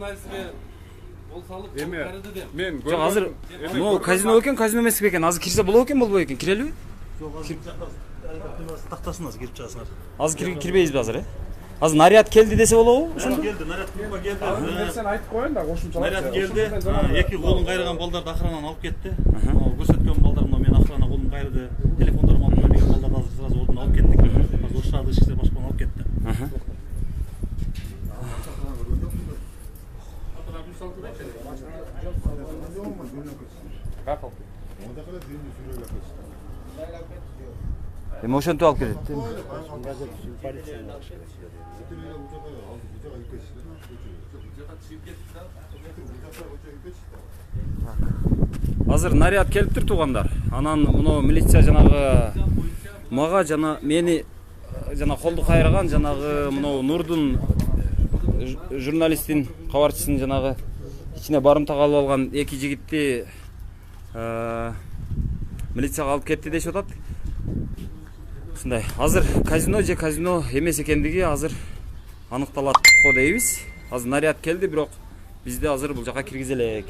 журналистке ол салып кірді деп. Мен Жоқ, азыр мынау казино екен, казино емес екен. Азыр кирсе боло екен, болбой екен. Кирелби? Тақтасын азыр кирип чыгасыңар. Азыр кирбейбизби азыр, э? Азыр наряд келди десе болобу? Ошондо келди, наряд келди. Сен айтып коюн да, кошумчалап. Наряд келди. Эки колун кайраган балдарды охрананы алып кетти. Көрсөткөн балдар мына мен охрана колун кайрды, телефондорумду алып койдум деген балдарды азыр сразу ордун алып кеттик. Азыр ош шаардык ички иштер башкармасы алып кетти. Эми ошентип алып кетет. Азыр наряд келиптир туугандар. Анан мына милиция жанагы мага жана мени жана колду кайраган жанагы мына Нурдун журналисттин кабарчысын жанагы ичине барымтага алып алган эки жигитти милицияга алып кетти дешип атат. Ушундай. Азыр казино же казино эмес экендиги азыр аныкталат го дейбиз. Азыр наряд келди, бирок бизди азыр бул жака киргизе элек.